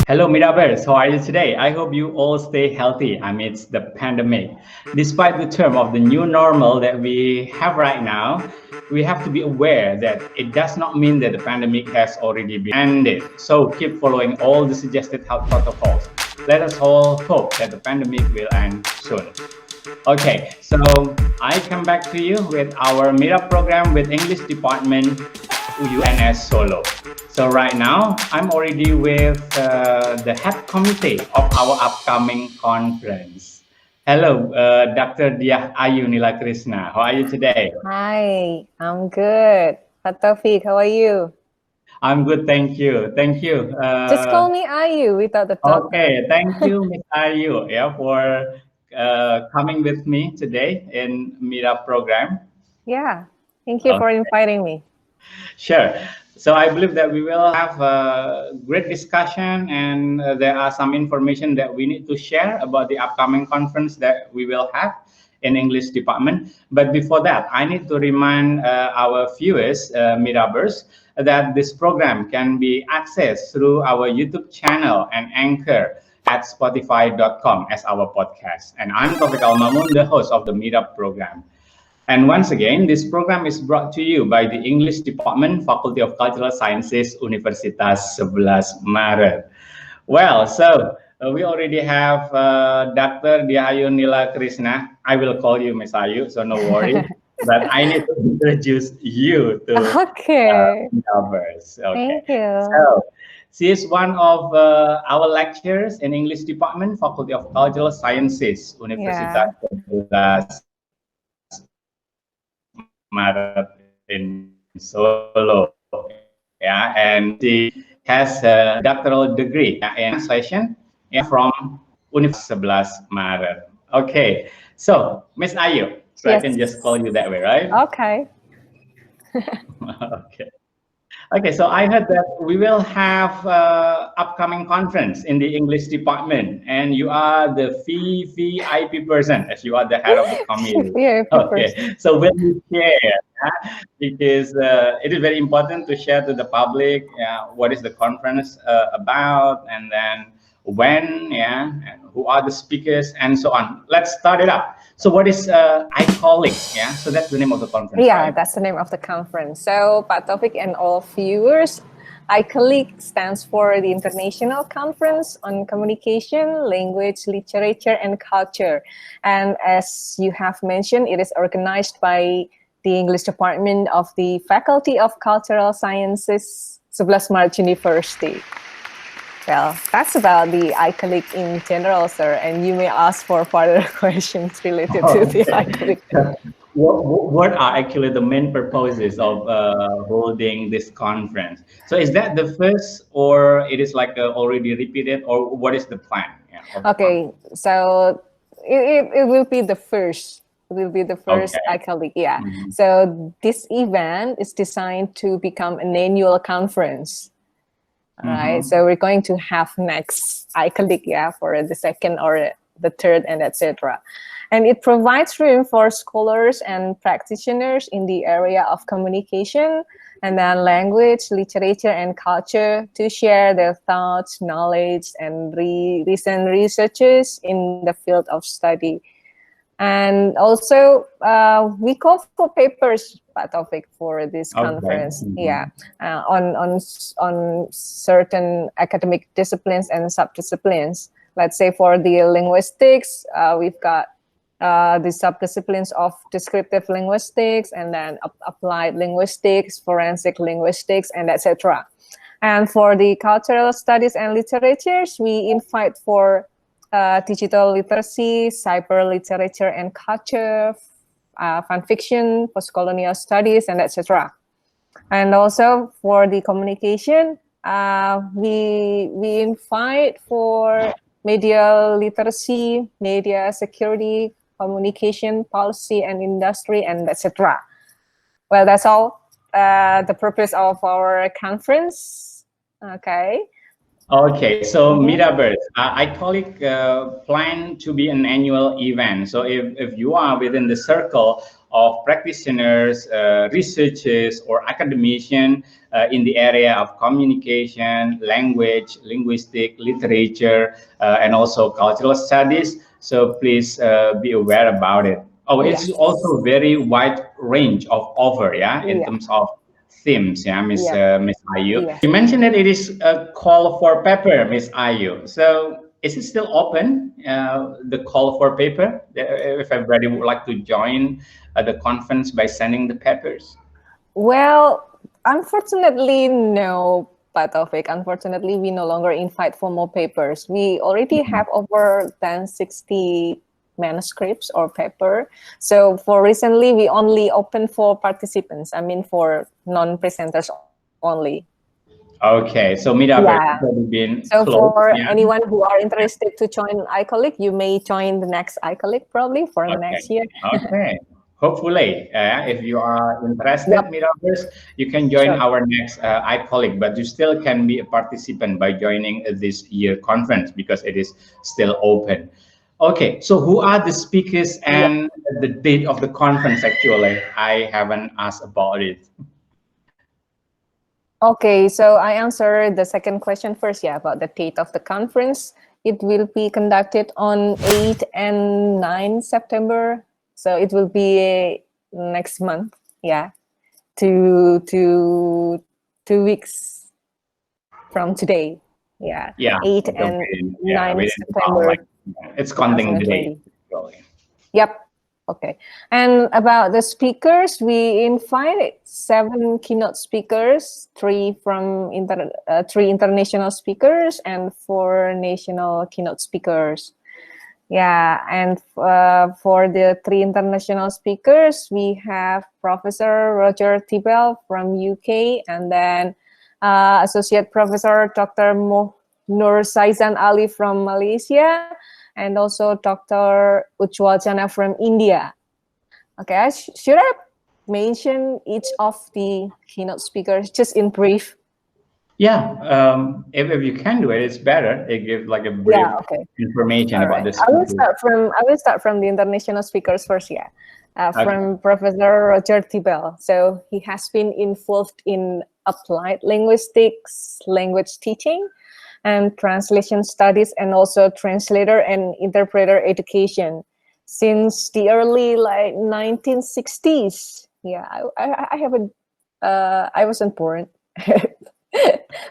Hello, Mirabers. How are you today? I hope you all stay healthy amidst the pandemic. Despite the term of the new normal that we have right now, we have to be aware that it does not mean that the pandemic has already been ended. So keep following all the suggested health protocols. Let us all hope that the pandemic will end soon. Okay, so I come back to you with our meetup program with English department UNS Solo. So right now, I'm already with the head committee of our upcoming conference. Hello, Dr. Diah Ayu Nila Krishna. How are you today? Hi, I'm good. Pak Taufik, how are you? I'm good, thank you. Thank you. Just call me Ayu without the dot. Okay, thank you, Ms. Ayu, for coming with me today in Meetup program. Yeah, thank you for inviting me. Sure. So I believe that we will have a great discussion, and there are some information that we need to share about the upcoming conference that we will have in English department. But before that, I need to remind our viewers, Mirabers, that this program can be accessed through our YouTube channel and Anchor at spotify.com as our podcast. And I'm Taufik Al-Mamun, the host of the Meetup program. And once again, this program is brought to you by the English Department, Faculty of Cultural Sciences, Universitas Sebelas Maret. Well, so we already have Dr. Diayu Nila Krishna. I will call you Miss Ayu, so no worry. But I need to introduce you to others. Okay. Thank you. So she is one of our lecturers in English Department, Faculty of Cultural Sciences, Universitas Sebelas Maret in Solo. Yeah, and she has a doctoral degree in translation from Universitas Sebelas Maret. Okay, so Miss Ayu, so I can just call you that way, right? Okay. Okay. Okay, so I heard that we will have upcoming conference in the English department, and you are the VIP person, as you are the head of the committee. Okay, so will you share? Because it is very important to share to the public what is the conference about, and then when, and who are the speakers, and so on. Let's start it up. So what is ICCoLLiC? Yeah, so that's the name of the conference. Yeah, right? that's the name of the conference. So, Pak Taufik and all viewers, ICCoLiC stands for the International Conference on Communication, Language, Literature, and Culture. And as you have mentioned, it is organized by the English Department of the Faculty of Cultural Sciences, Sebelas Maret University. Well, that's about the ICCoLiC in general, sir, and you may ask for further questions related to the ICCoLiC. What are actually the main purposes of holding this conference? So is that the first, or it is like already repeated, or what is the plan? Okay, so it will be the first. It will be the first ICCoLiC, yeah. So this event is designed to become an annual conference. All right, so we're going to have next ICCoLiC, for the second or the third, and etc. And it provides room for scholars and practitioners in the area of communication, and then language, literature, and culture to share their thoughts, knowledge, and recent researches in the field of study. And also, we call for papers, Pak Taufik, for this conference. Yeah, on certain academic disciplines and subdisciplines. Let's say for the linguistics, we've got the subdisciplines of descriptive linguistics, and then applied linguistics, forensic linguistics, and etc. And for the cultural studies and literatures, we invite for digital literacy, cyber literature and culture, fan fiction, post-colonial studies, and etc. And also for the communication, we invite for media literacy, media security, communication policy and industry, and etc. Well, that's all the purpose of our conference. Okay. Okay, so Metaverse, ICCoLiC plan to be an annual event. So if you are within the circle of practitioners, researchers, or academicians in the area of communication, language, linguistic, literature, and also cultural studies, so please be aware about it. Oh, it's also very wide range of offer, yeah, in terms of themes, yeah, Miss Ayu. You mentioned that it is a call for paper, Miss Ayu. So is it still open, the call for paper, if everybody would like to join the conference by sending the papers? Well, unfortunately, no, Pak Taufik. Unfortunately, we no longer invite for more papers. We already have over 1060 manuscripts or paper. So for recently, we only open for participants. I mean, for non-presenters only. Okay, so Metaverse has already been so closed. For anyone who are interested to join ICCoLiC, you may join the next ICCoLiC probably for the next year. Okay. Hopefully, if you are interested, Metaverse, you can join our next ICCoLiC, but you still can be a participant by joining this year conference because it is still open. Okay, so who are the speakers and the date of the conference? Actually, I haven't asked about it. Okay, so I answer the second question first, about the date of the conference. It will be conducted on 8 and 9 September. So it will be next month, 2 weeks from today. 8 and 9 September. It's counting the day. Yep. Okay. And about the speakers, we invited 7 keynote speakers, 3 international speakers and 4 national keynote speakers. And for the 3 international speakers, we have Professor Roger Tibel from UK, and then Associate Professor Dr. Nur Saizan Ali from Malaysia, and also Dr. Ujwal Jana from India. Okay, should I mention each of the keynote speakers just in brief? If you can do it, it's better. It gives like a brief information about this. I will start from the international speakers first. From Professor Roger Tibel. So he has been involved in applied linguistics, language teaching, and translation studies, and also translator and interpreter education since the early 1960s. I wasn't born.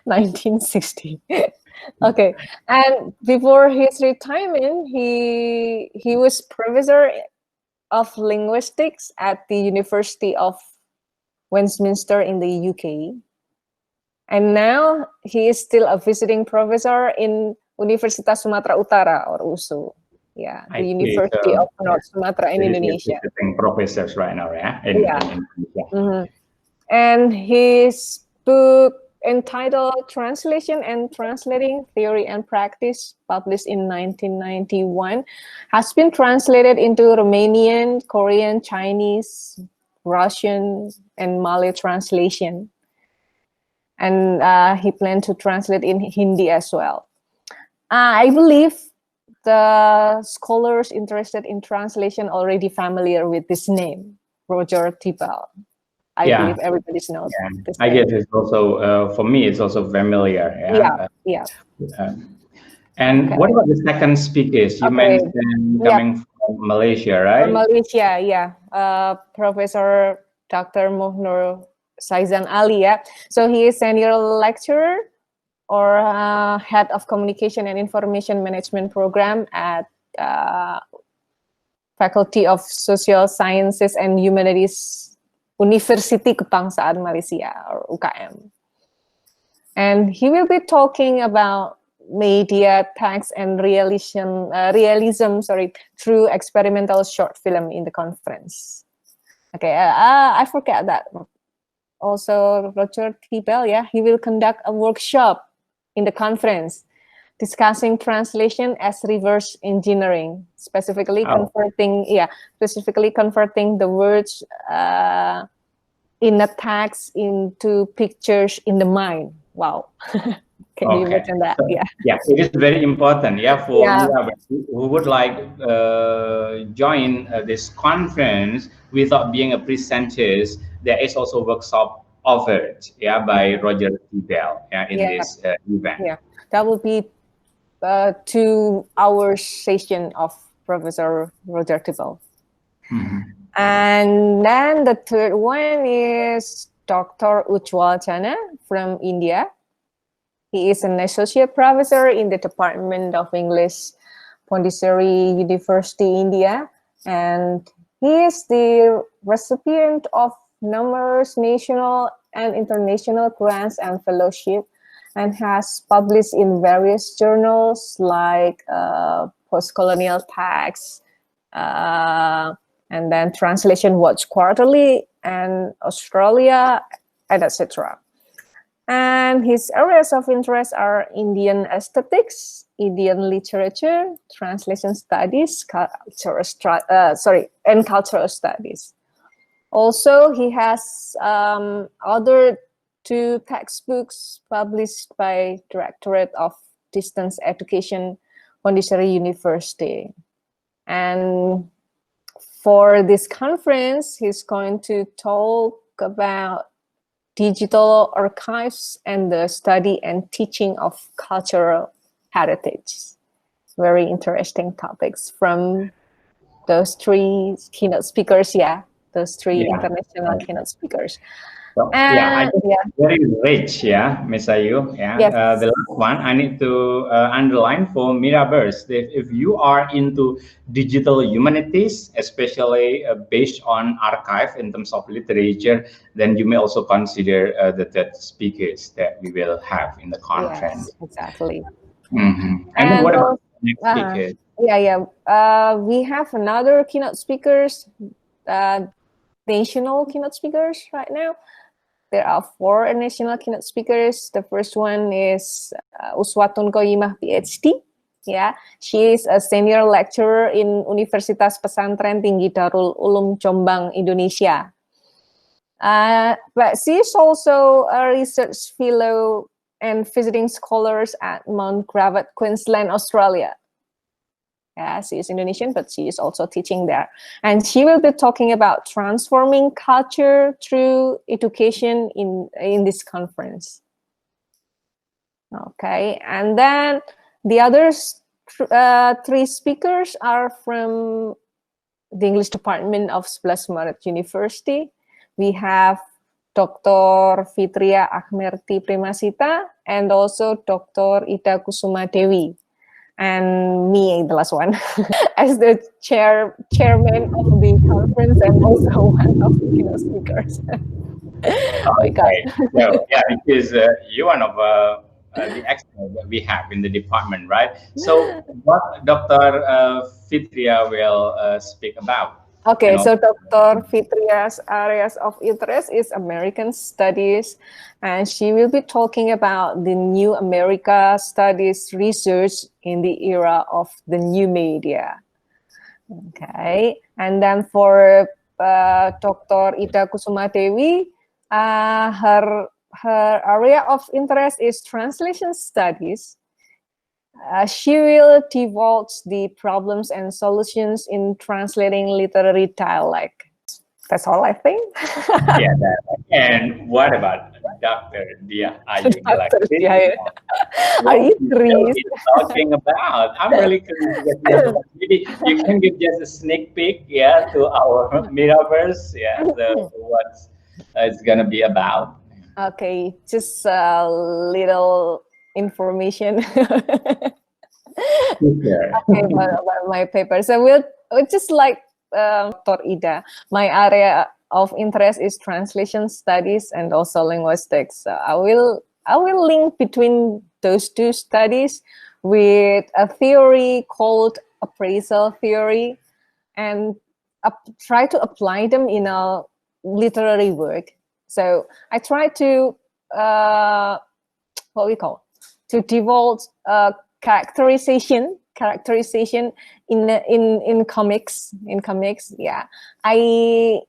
1960. Okay, and before his retirement, he was professor of linguistics at the University of Westminster in the UK. And now he is still a visiting professor in Universitas Sumatera Utara, or USU. The University of North Sumatra in Indonesia. Visiting professors right now, in Indonesia. And his book entitled Translation and Translating Theory and Practice, published in 1991, has been translated into Romanian, Korean, Chinese, Russian, and Malay translation. And he planned to translate in Hindi as well. I believe the scholars interested in translation already familiar with this name, Roger Tibel. I believe everybody knows. I guess it's also, for me, it's also familiar. And what about the second speakers? You mentioned coming from Malaysia, right? From Malaysia, Professor Dr. Nur Saizan Ali. So he is senior lecturer or head of communication and information management program at Faculty of Social Sciences and Humanities, University Kebangsaan Malaysia, or UKM. And he will be talking about media, text, and realism through experimental short film in the conference. Okay, I forget that. Also, Roger Tibel, he will conduct a workshop in the conference discussing translation as reverse engineering, specifically converting the words in a text into pictures in the mind. Wow. Can you imagine that? So, Yeah. yeah, it is very important. Yeah, for Yeah. who would like join this conference without being a presenters. There is also workshop offered. Yeah, by Roger T. Bell. Yeah, in Yeah. this event. Yeah. That would be 2 hour session of Professor Roger Tibble. And then the third one is Dr. Ujwal Chana from India. He is an associate professor in the Department of English, Pondicherry University, India. And he is the recipient of numerous national and international grants and fellowship, and has published in various journals like Postcolonial Texts, and then Translation Watch Quarterly, and Australia, and etc. And his areas of interest are Indian aesthetics, Indian literature, translation studies, and cultural studies. Also, he has other 2 textbooks published by Directorate of Distance Education, Pondicherry University. And for this conference, he's going to talk about digital archives and the study and teaching of cultural heritage. Very interesting topics from those 3 keynote speakers. Yeah, those 3 international keynote speakers. So, I think very rich, Miss Ayu. Yes. The last one I need to underline for Miraverse. If you are into digital humanities, especially based on archive in terms of literature, then you may also consider the third speakers that we will have in the conference. Yes, exactly. And then what about the next speaker? We have another keynote speakers, national keynote speakers right now. There are 4 national keynote speakers. The first one is Uswatun Koyimah, PhD. Yeah, she is a senior lecturer in Universitas Pesantren Tinggi Darul Ulum Jombang, Indonesia. But she is also a research fellow and visiting scholars at Mount Gravatt, Queensland, Australia. Yeah, she is Indonesian, but she is also teaching there. And she will be talking about transforming culture through education in this conference. Okay, and then the other 3 speakers are from the English department of Sebelas Maret University. We have Dr. Fitria Ahmerti Primasita and also Dr. Ida Kusuma Dewi. And me, the last one, as the chairman of the conference and also one of the keynote speakers. Oh my God. So, because you're one of the experts that we have in the department, right? So what Dr. Fitria will speak about? Okay, so Dr. Fitria's areas of interest is American studies, and she will be talking about the new America studies research in the era of the new media. Okay, and then for Dr. Ida Kusuma Dewi, her area of interest is translation studies. She will divulge the problems and solutions in translating literary dialect. That's all I think. And what about Dr. Dia Ayu? Dr. Dia, are you curious? Talking about? I'm really curious. Maybe you can give just a sneak peek, to our Miraverse, so what it's gonna be about. Okay, just a little information. Okay, about my paper. So we'll just like Dr. Ida. My area of interest is translation studies and also linguistics. So I will link between those 2 studies with a theory called appraisal theory, and try to apply them in a literary work. So I try to to divulge characterization in comics. Yeah, I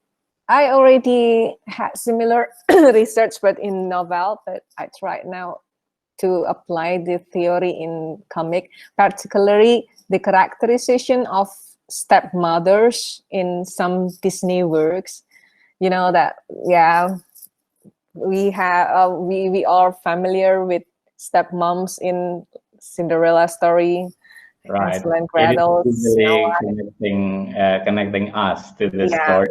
already had similar research, but in novel. But I tried now to apply the theory in comic, particularly the characterization of stepmothers in some Disney works. You know that, yeah, we are familiar with stepmoms in Cinderella story, Right. Hansel and It is Gretel, usually connecting us to the story.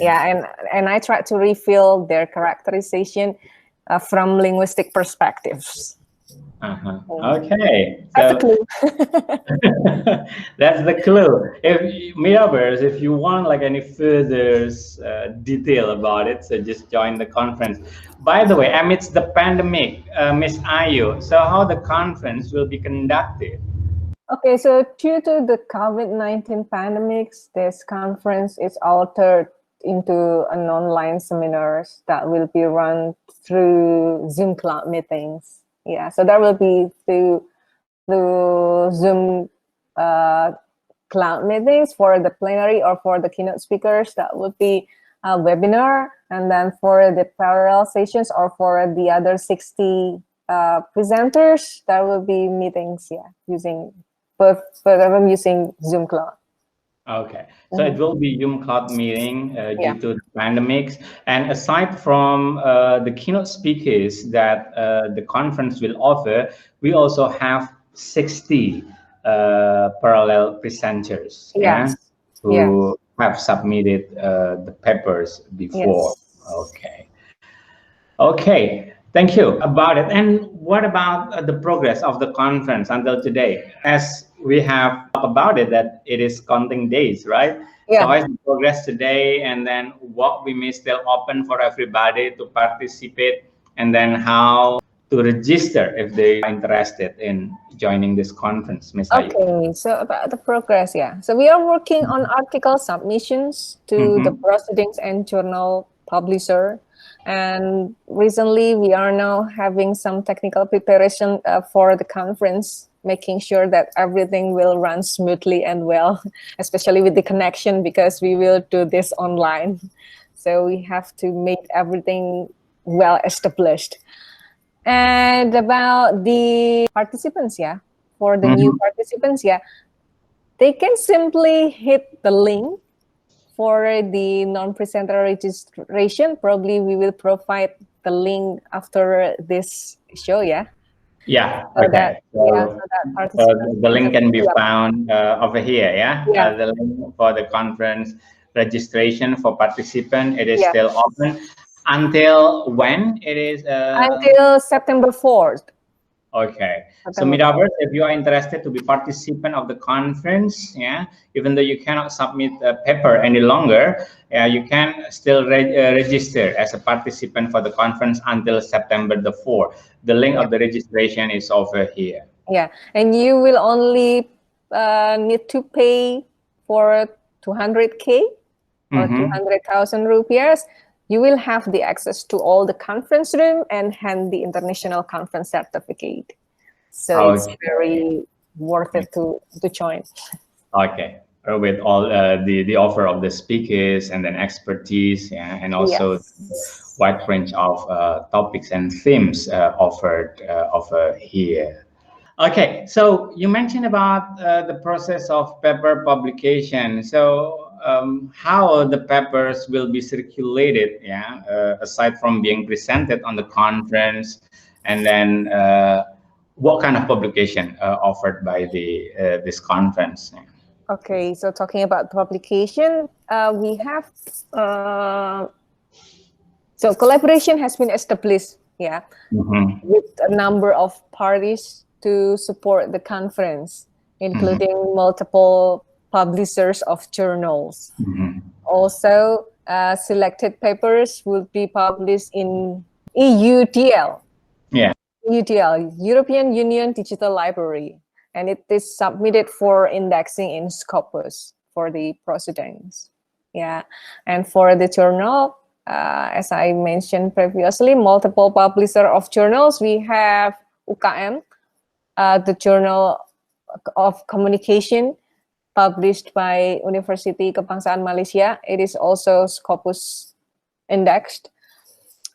Yeah, and I try to reveal their characterization from linguistic perspectives. Okay, That's a clue. that's the clue. If Miraverse, if you want like any further detail about it, so just join the conference. By the way, amidst the pandemic, Miss Ayu, so how the conference will be conducted? Okay, so due to the COVID-19 pandemics, this conference is altered into an online seminars that will be run through Zoom cloud meetings. Yeah, so that will be through Zoom cloud meetings for the plenary or for the keynote speakers. That would be a webinar, and then for the parallel sessions or for the other 60 presenters, that will be meetings. Yeah, using both of them using Zoom cloud. Okay, so it will be Zoom cloud meeting Yeah. due to the pandemics. And aside from the keynote speakers that the conference will offer, we also have 60 parallel presenters, Yes. who have submitted the papers before. Yes. Okay. Okay, thank you about it. And what about the progress of the conference until today? As we have talked about it, that it is counting days, right? Yeah. So how is the progress today? And then what we may still open for everybody to participate, and then how to register if they are interested in joining this conference, Ms. Ayu. Okay, so about the progress, yeah. So we are working on article submissions to the proceedings and journal publisher. And recently we are now having some technical preparation for the conference, making sure that everything will run smoothly and well, especially with the connection, because we will do this online. So we have to make everything well established. And about the participants, yeah, for the new participants, yeah, they can simply hit the link for the non-presenter registration. Probably we will provide the link after this show, yeah. Yeah, So okay. that, so that participants the link can be found over here, yeah? Yeah. The link for the conference registration for participant, it is Yeah. still open. Until when it is? Until September 4th. Okay. So September 4th. Miraverse, if you are interested to be participant of the conference, yeah, even though you cannot submit a paper any longer, you can still register as a participant for the conference until September the 4th. The link of the registration is over here. Yeah, and you will only need to pay for 200K or 200,000 rupiahs. You will have the access to all the conference room and hand the international conference certificate. So it's very worth it to join. Okay, with all the offer of the speakers and then expertise, and also wide range of topics and themes offered over here. Okay, so you mentioned about the process of paper publication. So how the papers will be circulated, aside from being presented on the conference, and then what kind of publication offered by the this conference? Okay, so talking about publication, we have so collaboration has been established, with a number of parties to support the conference, including multiple publishers of journals. Also, selected papers will be published in EUDL. Yeah. EUDL, European Union Digital Library, and it is submitted for indexing in Scopus for the proceedings. Yeah, and for the journal, as I mentioned previously, multiple publisher of journals. We have UKM, the Journal of Communication, published by University Kebangsaan Malaysia. It is also Scopus indexed.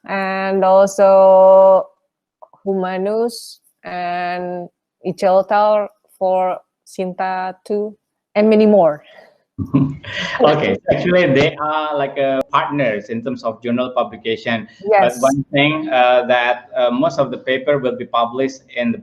And also Humanus and Iceltal for Sinta too, and many more. Okay, actually they are like partners in terms of journal publication. Yes. But one thing that most of the paper will be published in the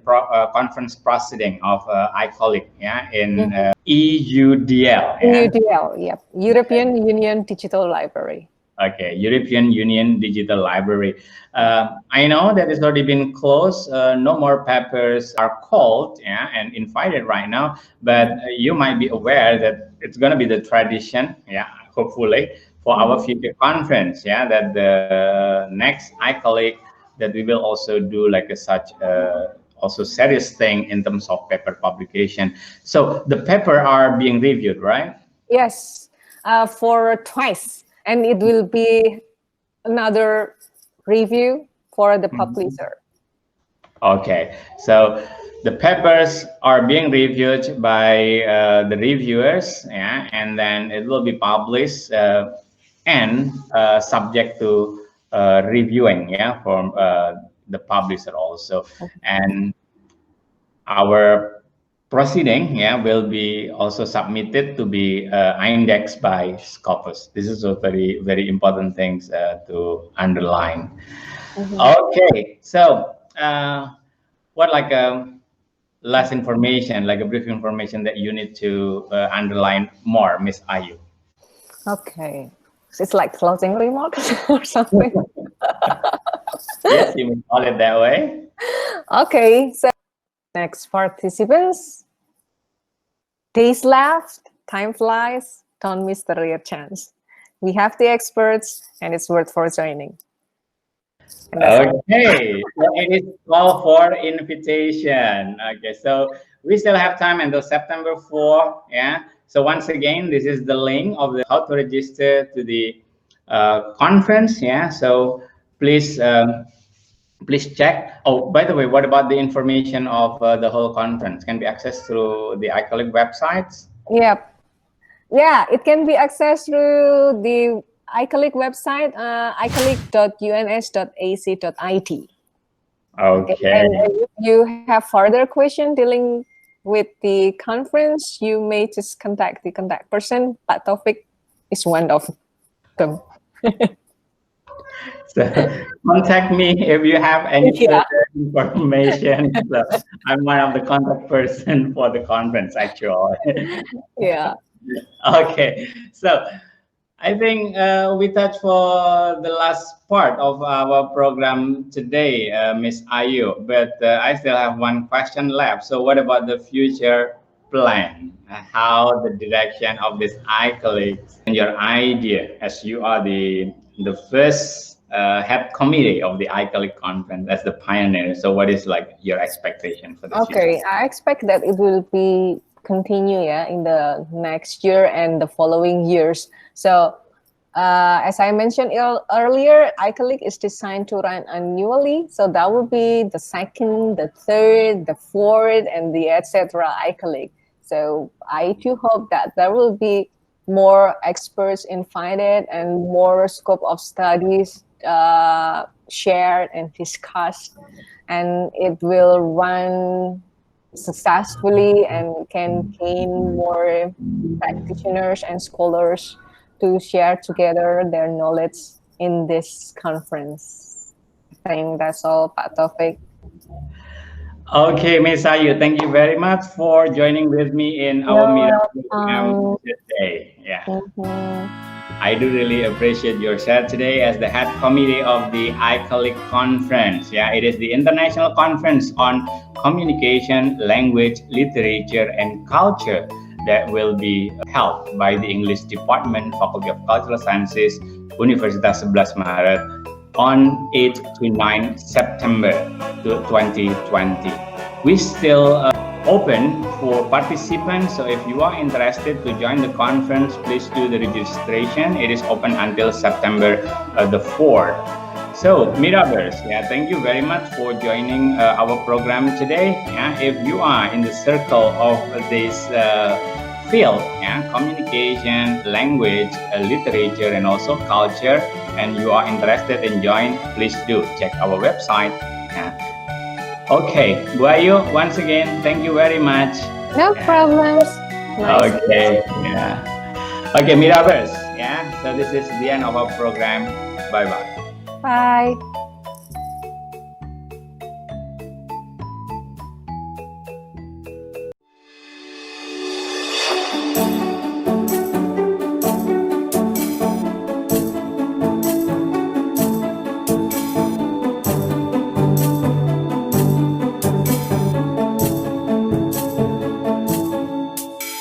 conference proceeding of ICCoLiC, yeah, in EUDL. Yeah? EUDL, yep, European Union Digital Library. Okay, European Union Digital Library. I know that it's already been closed. No more papers are called, yeah, and invited right now. But you might be aware that it's going to be the tradition, yeah, hopefully for our future conference, yeah, that the next ICCoLiC that we will also do like such also serious thing in terms of paper publication. So the paper are being reviewed, right? Yes, for twice. And it will be another review for the publisher. Okay, so the papers are being reviewed by the reviewers, yeah, and then it will be published and subject to reviewing, yeah, from the publisher also. And our proceeding, yeah, will be also submitted to be indexed by Scopus. This is a very important things to underline. Okay, so what like last information, like a brief information that you need to underline more, Miss Ayu? Okay, so it's like closing remarks or something. Yes, you may call it that way. Okay, so next participants. Days left, time flies, don't miss the rare chance. We have the experts and it's worth for joining. Okay, so it is call for invitation. Okay, so we still have time until September 4. Yeah. So once again, this is the link of the how to register to the conference. Yeah. So please please check. Oh, by the way, what about the information of the whole conference? Can be accessed through the ICCoLiC websites? Yep. Yeah, it can be accessed through the ICCoLiC website, icolic.uns.ac.it. Okay. And if you have further question dealing with the conference, you may just contact the contact person. Pak Taufik is one of them. So contact me if you have any further information. So I'm one of the contact person for the conference, actually. Yeah. Okay, so I think we touched for the last part of our program today, Miss Ayu, but I still have one question left. So what about the future plan? How the direction of this ICCoLiC and your idea, as you are the first head committee of the ICCoLiC conference as the pioneer. So what is like your expectation for the future? Okay, I expect that it will be continue in the next year and the following years. So as I mentioned earlier, ICCoLiC is designed to run annually. So that will be the second, the third, the fourth, and the etc. ICCoLiC. So I too hope that there will be more experts invited and more scope of studies shared and discussed, and it will run successfully and can gain more practitioners and scholars to share together their knowledge in this conference. I think that's all, Pak Taufik. Okay, Ms. Ayu, thank you very much for joining with me in our meetup today. Yeah. I do really appreciate your share today as the head committee of the ICCoLiC conference. Yeah, it is the international conference on communication, language, literature, and culture that will be held by the English Department, Faculty of Cultural Sciences, Universitas Sebelas Maret on 8 to 9 September 2020. We still open for participants, so if you are interested to join the conference, please do the registration. It is open until September the 4th. So, Mirabers, yeah, thank you very much for joining our program today. Yeah, if you are in the circle of this field, yeah, communication, language, literature, and also culture, and you are interested in join, please do check our website. Yeah. Okay, Bu Ayu, once again, thank you very much. No problems. Nice. Okay, yeah. Okay, Mirabers, yeah. So this is the end of our program. Bye-bye. Bye.